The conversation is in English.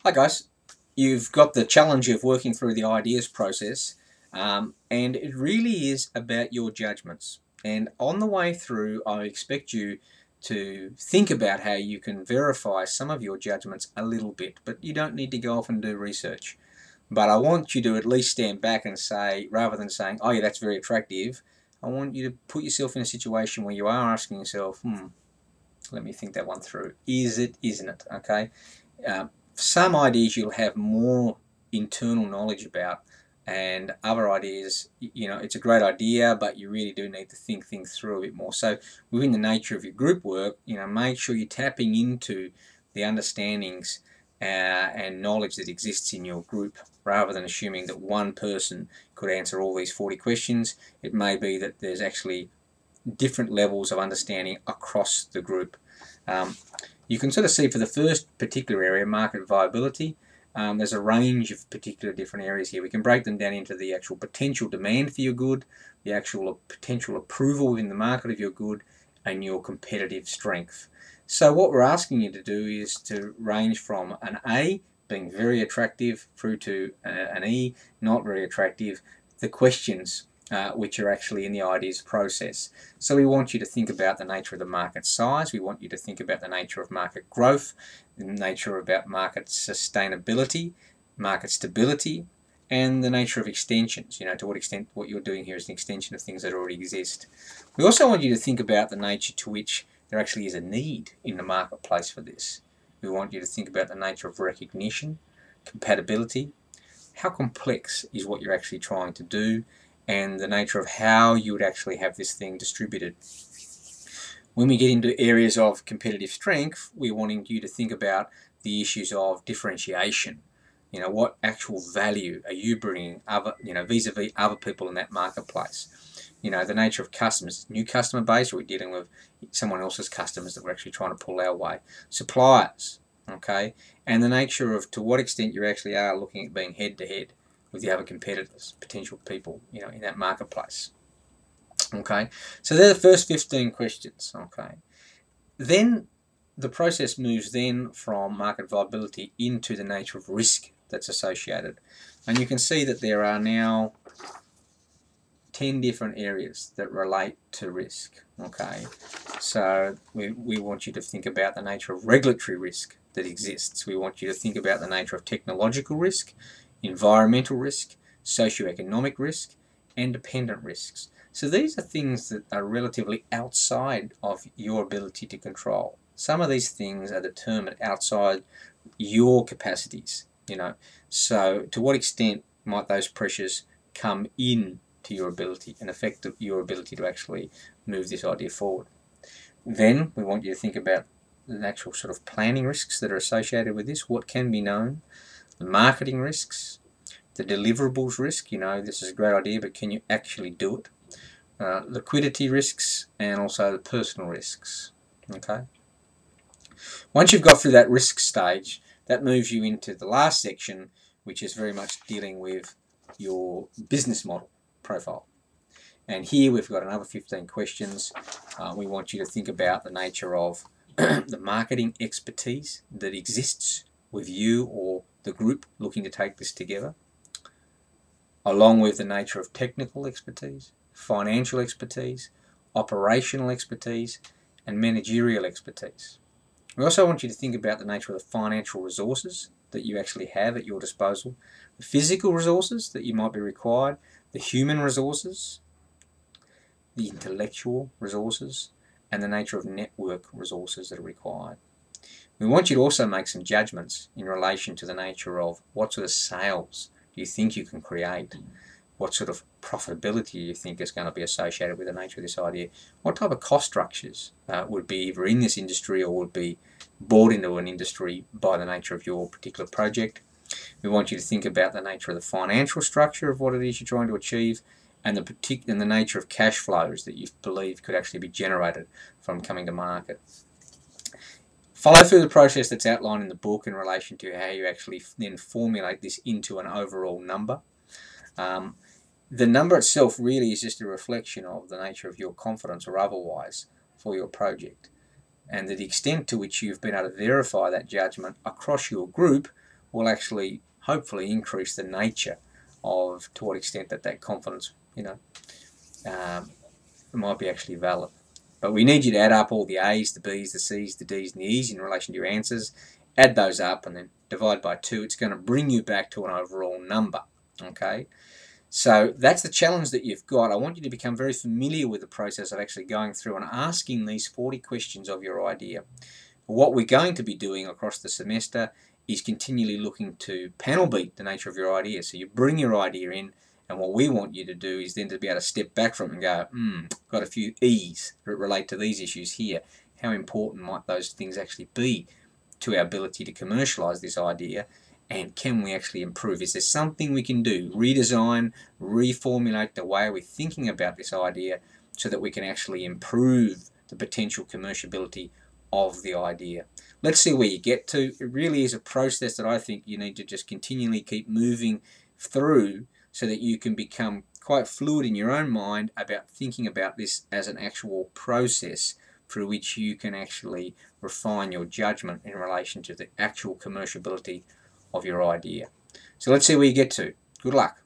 Hi guys, you've got the challenge of working through the ideas process, and it really is about your judgments. And on the way through, I expect you to think about how you can verify some of your judgments a little bit, but you don't need to go off and do research. But I want you to at least stand back and say, rather than saying, oh yeah, that's very attractive, I want you to put yourself in a situation where you are asking yourself, let me think that one through. Is it, isn't it? Okay. Some ideas you'll have more internal knowledge about, and other ideas, it's a great idea, but you really do need to think things through a bit more. So within the nature of your group work, make sure you're tapping into the understandings and knowledge that exists in your group, rather than assuming that one person could answer all these 40 questions. It may be that there's actually different levels of understanding across the group. You can sort of see for the first particular area, market viability, there's a range of particular different areas here. We can break them down into the actual potential demand for your good, the actual potential approval in the market of your good, and your competitive strength. So what we're asking you to do is to range from an A, being very attractive, through to an E, not very attractive. The questions which are actually in the ideas process. So we want you to think about the nature of the market size, we want you to think about the nature of market growth, the nature about market sustainability, market stability, and the nature of extensions, to what extent what you're doing here is an extension of things that already exist. We also want you to think about the nature to which there actually is a need in the marketplace for this. We want you to think about the nature of recognition, compatibility, how complex is what you're actually trying to do, and the nature of how you would actually have this thing distributed. When we get into areas of competitive strength, we're wanting you to think about the issues of differentiation. What actual value are you bringing vis-a-vis other people in that marketplace? The nature of customers, new customer base, or we're dealing with someone else's customers that we're actually trying to pull our way. Suppliers, okay? And the nature of to what extent you actually are looking at being head-to-head with the other competitors, potential people, in that marketplace. Okay, so they're the first 15 questions. Okay, then the process moves then from market viability into the nature of risk that's associated, and you can see that there are now 10 different areas that relate to risk. Okay, so we want you to think about the nature of regulatory risk that exists. We want you to think about the nature of technological risk, environmental risk, socioeconomic risk, and dependent risks. So these are things that are relatively outside of your ability to control. Some of these things are determined outside your capacities, So to what extent might those pressures come in to your ability and affect your ability to actually move this idea forward? Then we want you to think about the actual sort of planning risks that are associated with this, what can be known, the marketing risks, the deliverables risk, this is a great idea, but can you actually do it? Liquidity risks, and also the personal risks. Okay. Once you've got through that risk stage, that moves you into the last section, which is very much dealing with your business model profile. And here we've got another 15 questions. We want you to think about the nature of the marketing expertise that exists with you or the group looking to take this together, along with the nature of technical expertise, financial expertise, operational expertise, and managerial expertise. We also want you to think about the nature of the financial resources that you actually have at your disposal, the physical resources that you might be required, the human resources, the intellectual resources, and the nature of network resources that are required. We want you to also make some judgments in relation to the nature of what sort of sales do you think you can create, what sort of profitability do you think is going to be associated with the nature of this idea, what type of cost structures would be either in this industry or would be brought into an industry by the nature of your particular project. We want you to think about the nature of the financial structure of what it is you're trying to achieve, and the nature of cash flows that you believe could actually be generated from coming to market. Follow through the process that's outlined in the book in relation to how you actually then formulate this into an overall number. The number itself really is just a reflection of the nature of your confidence or otherwise for your project, and the extent to which you've been able to verify that judgment across your group will actually hopefully increase the nature of to what extent that confidence, might be actually valid. But we need you to add up all the A's, the B's, the C's, the D's, and the E's in relation to your answers. Add those up and then divide by 2. It's going to bring you back to an overall number. Okay? So that's the challenge that you've got. I want you to become very familiar with the process of actually going through and asking these 40 questions of your idea. What we're going to be doing across the semester is continually looking to panel beat the nature of your idea. So you bring your idea in, and what we want you to do is then to be able to step back from it and go, got a few E's that relate to these issues here. How important might those things actually be to our ability to commercialise this idea? And can we actually improve? Is there something we can do? Redesign, reformulate the way we're thinking about this idea so that we can actually improve the potential commerciability of the idea. Let's see where you get to. It really is a process that I think you need to just continually keep moving through so that you can become quite fluid in your own mind about thinking about this as an actual process through which you can actually refine your judgment in relation to the actual commerciability of your idea. So let's see where you get to. Good luck.